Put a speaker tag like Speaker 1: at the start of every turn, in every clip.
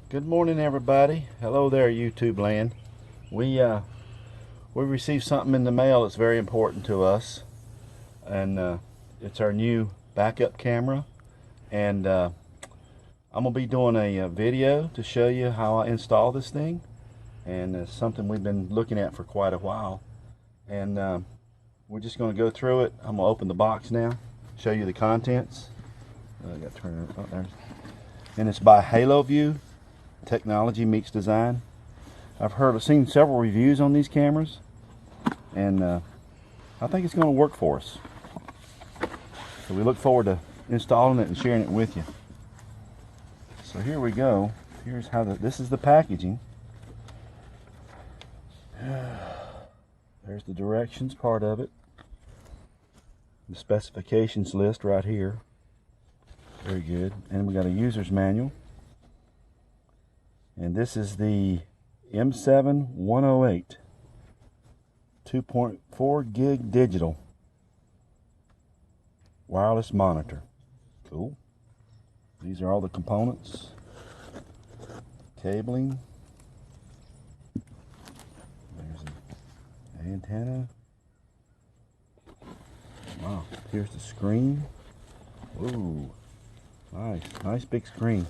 Speaker 1: Good morning, everybody. Hello there, YouTube land. We received something in the mail that's very important to us, and it's our new backup camera. And I'm gonna be doing a video to show you how I install this thing, and it's something we've been looking at for quite a while. And we're just gonna go through it. I'm gonna open the box now, show you the contents. I got to turn it up there. And it's by Haloview. Technology meets design. I've seen several reviews on these cameras, and I think it's going to work for us. So we look forward to installing it and sharing it with you. So here we go. Here's how this is the packaging. There's the directions part of it. The specifications list right here. Very good. And we got a user's manual. And this is the M7-108 2.4 gig digital wireless monitor. Cool. These are all the components. Cabling. There's an antenna. Wow. Here's the screen. Ooh. Nice big screen.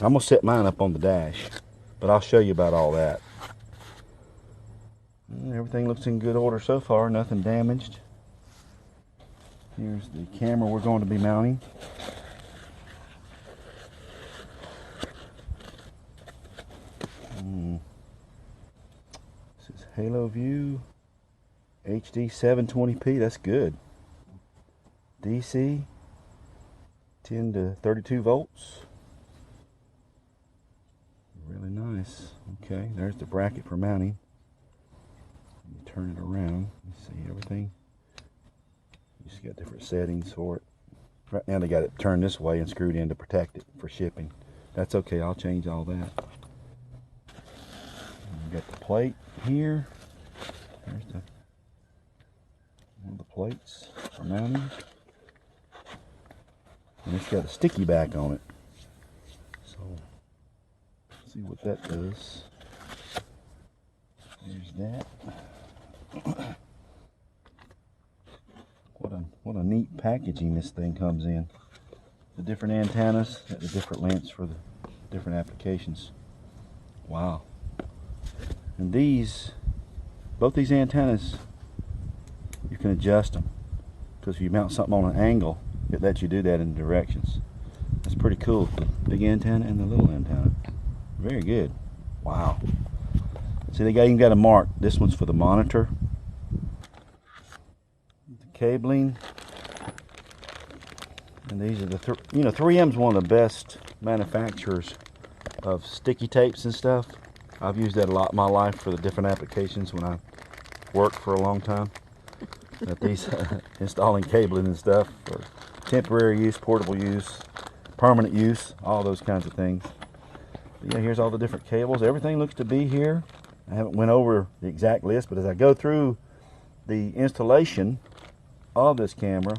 Speaker 1: I'm gonna set mine up on the dash, but I'll show you about all that. Everything looks in good order so far, nothing damaged. Here's the camera we're going to be mounting. This is Haloview HD 720p. That's good. DC 10 to 32 volts. Really nice. Okay, there's the bracket for mounting. You turn it around. You see everything. You just got different settings for it. Right now they got it turned this way and screwed in to protect it for shipping. That's okay, I'll change all that. You got the plate here. There's one of the plates for mounting. And it's got a sticky back on it. So, let's see what that does. There's that. What a neat packaging this thing comes in. The different antennas, the different lengths for the different applications. Wow. And both these antennas, you can adjust them. Because if you mount something on an angle, it lets you do that in directions. That's pretty cool. The big antenna and the little antenna. Very good. Wow. See, they even got a mark. This one's for the monitor. The cabling. And these are the 3M's one of the best manufacturers of sticky tapes and stuff. I've used that a lot in my life for the different applications when I worked for a long time. At these installing cabling and stuff for temporary use, portable use, permanent use, all those kinds of things. But yeah, here's all the different cables. Everything looks to be here. I haven't went over the exact list, but as I go through the installation of this camera,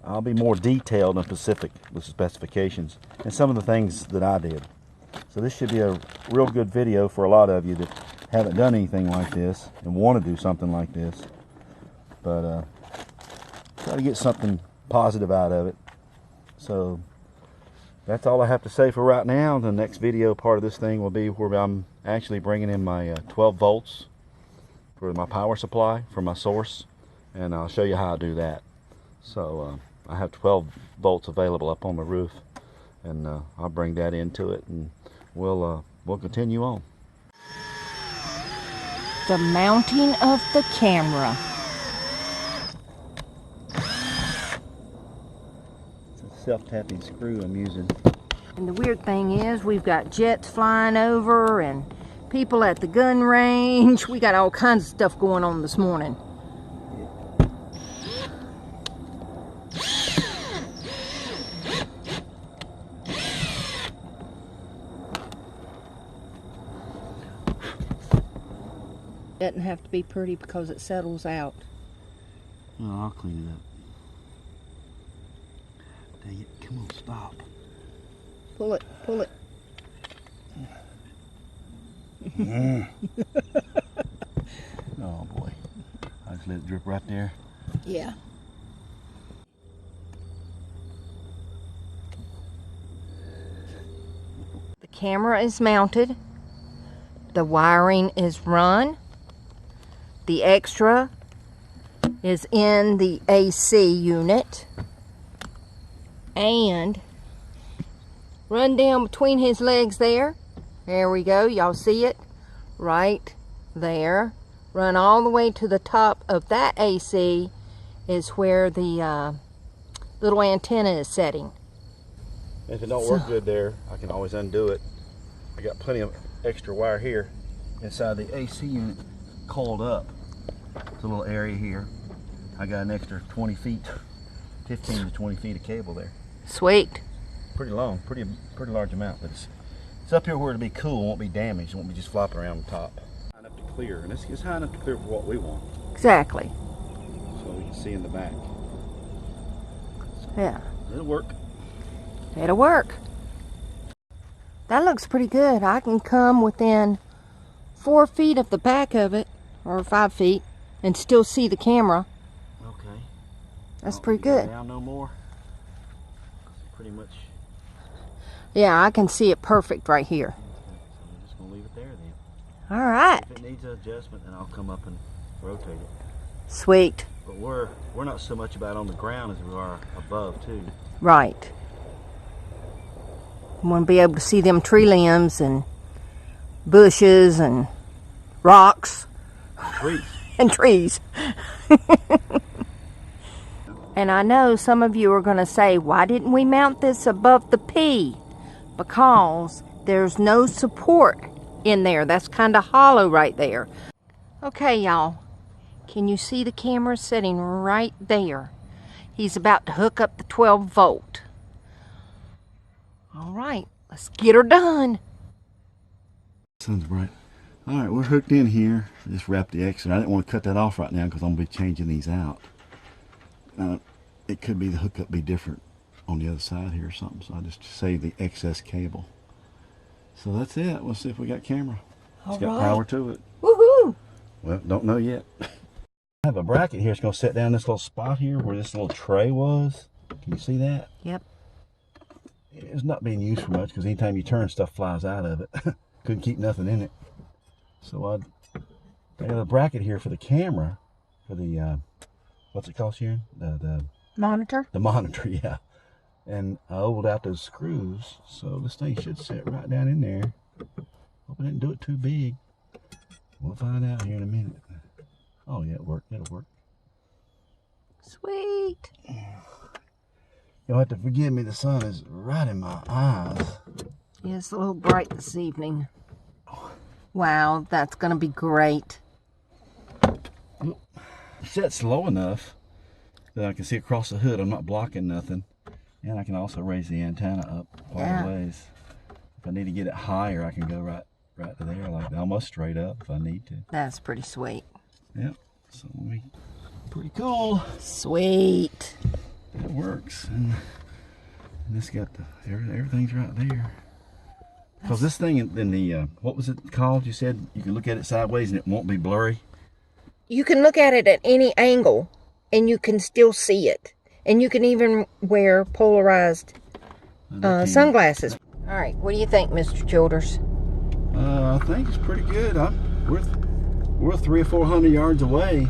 Speaker 1: I'll be more detailed and specific with the specifications and some of the things that I did. So this should be a real good video for a lot of you that haven't done anything like this and want to do something like this. But try to get something positive out of it. So that's all I have to say for right now. The next video part of this thing will be where I'm actually bringing in my 12 volts for my power supply for my source, and I'll show you how I do that. So I have 12 volts available up on the roof, and I'll bring that into it, and we'll continue on.
Speaker 2: The mounting of the camera.
Speaker 1: Self-tapping screw I'm using.
Speaker 2: And the weird thing is we've got jets flying over and people at the gun range. We got all kinds of stuff going on this morning. Doesn't have to be pretty because it settles out.
Speaker 1: Oh, I'll clean it up. Dang it, come on, stop.
Speaker 2: Pull it, pull it.
Speaker 1: Oh boy. I just let it drip right there.
Speaker 2: Yeah. The camera is mounted. The wiring is run. The extra is in the AC unit. And run down between his legs there. There we go. Y'all see it? Right there. Run all the way to the top of that AC is where the little antenna is setting.
Speaker 1: If it don't work good there, I can always undo it. I got plenty of extra wire here inside the AC unit coiled up. It's a little area here. I got an extra 20 feet, 15 to 20 feet of cable there.
Speaker 2: Sweet.
Speaker 1: Pretty long, pretty large amount, but it's up here where it'll be cool, won't be damaged, won't be just flopping around the top. High enough to clear, and it's high enough to clear for what we want.
Speaker 2: Exactly.
Speaker 1: So we can see in the back. So
Speaker 2: Yeah.
Speaker 1: it'll work.
Speaker 2: It'll work. That looks pretty good. I can come within 4 feet of the back of it, or 5 feet, and still see the camera.
Speaker 1: Okay.
Speaker 2: That's pretty good.
Speaker 1: Down no more. Pretty much.
Speaker 2: Yeah, I can see it perfect right here.
Speaker 1: Okay, so we're just gonna leave it there then.
Speaker 2: All right.
Speaker 1: If it needs an adjustment, then I'll come up and rotate it.
Speaker 2: Sweet.
Speaker 1: But we're not so much about on the ground as we are above too.
Speaker 2: Right. You want to be able to see them tree limbs and bushes and rocks
Speaker 1: Trees.
Speaker 2: and trees. And I know some of you are going to say, why didn't we mount this above the P? Because there's no support in there. That's kind of hollow right there. Okay, y'all. Can you see the camera sitting right there? He's about to hook up the 12 volt. All right, let's get her done.
Speaker 1: Sun's bright. All right, we're hooked in here. I just wrapped the extra. I didn't want to cut that off right now because I'm going to be changing these out. It could be the hookup be different on the other side here or something, so I just saved the excess cable. So that's it. We'll see if we got camera. It's got power to it.
Speaker 2: Woohoo!
Speaker 1: Well, don't know yet. I have a bracket here. It's going to set down this little spot here where this little tray was. Can you see that?
Speaker 2: Yep.
Speaker 1: It's not being used for much because anytime you turn, stuff flies out of it. Couldn't keep nothing in it. So I got a bracket here for the camera, for the what's it called, Sharon? The
Speaker 2: Monitor?
Speaker 1: The monitor, yeah. And I ovaled out those screws, so this thing should sit right down in there. Hope I didn't do it too big. We'll find out here in a minute. Oh yeah, it worked. It'll work.
Speaker 2: Sweet.
Speaker 1: You'll have to forgive me. The sun is right in my eyes.
Speaker 2: Yeah, it's a little bright this evening. Wow, that's going to be great.
Speaker 1: Set slow enough that I can see across the hood. I'm not blocking nothing. And I can also raise the antenna up quite a ways. If I need to get it higher, I can go right to there, like almost straight up if I need to.
Speaker 2: That's pretty sweet.
Speaker 1: Yep. So pretty cool.
Speaker 2: Sweet.
Speaker 1: It works. And this got everything's right there. Because this thing in the what was it called? You said you can look at it sideways and it won't be blurry.
Speaker 2: You can look at it at any angle and you can still see it. And you can even wear polarized sunglasses. All right, what do you think, Mr. Childers?
Speaker 1: I think it's pretty good. We're 300 or 400 yards away,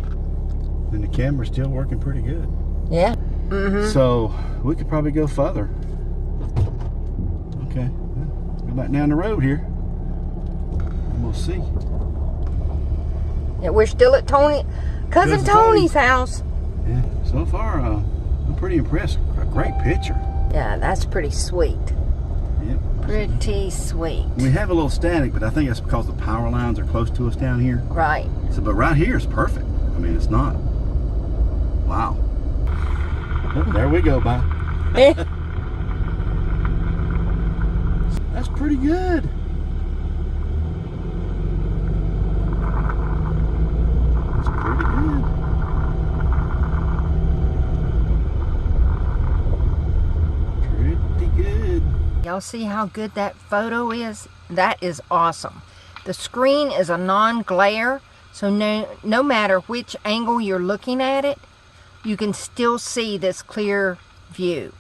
Speaker 1: and the camera's still working pretty good.
Speaker 2: Yeah.
Speaker 1: So we could probably go further. Okay, let's go back down the road here, and we'll see.
Speaker 2: Yeah, we're still at Cousin Tony's house.
Speaker 1: Yeah, so far I'm pretty impressed. A great picture.
Speaker 2: Yeah, that's pretty sweet.
Speaker 1: Yep.
Speaker 2: Pretty sweet.
Speaker 1: We have a little static, but I think that's because the power lines are close to us down here.
Speaker 2: Right.
Speaker 1: So, but right here is perfect. I mean, it's not. Wow. Oh, there we go, bye. That's pretty good. That's pretty good. Pretty good.
Speaker 2: Y'all see how good that photo is? That is awesome. The screen is a non-glare, so no matter which angle you're looking at it, you can still see this clear view.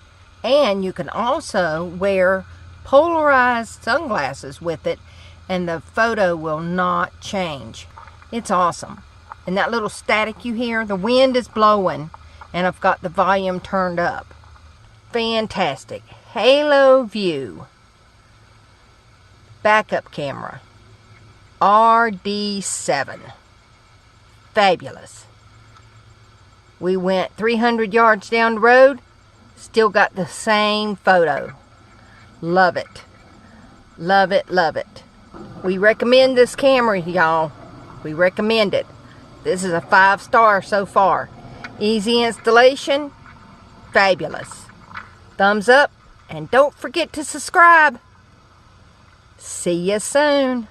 Speaker 2: And you can also wear polarized sunglasses with it, and the photo will not change. It's awesome. And that little static you hear, the wind is blowing, and I've got the volume turned up. Fantastic. Haloview backup camera. RD7. Fabulous. We went 300 yards down the road, still got the same photo. Love it. Love it, love it. We recommend this camera, y'all. We recommend it. This is a 5-star so far. Easy installation. Fabulous. Thumbs up, and don't forget to subscribe. See you soon.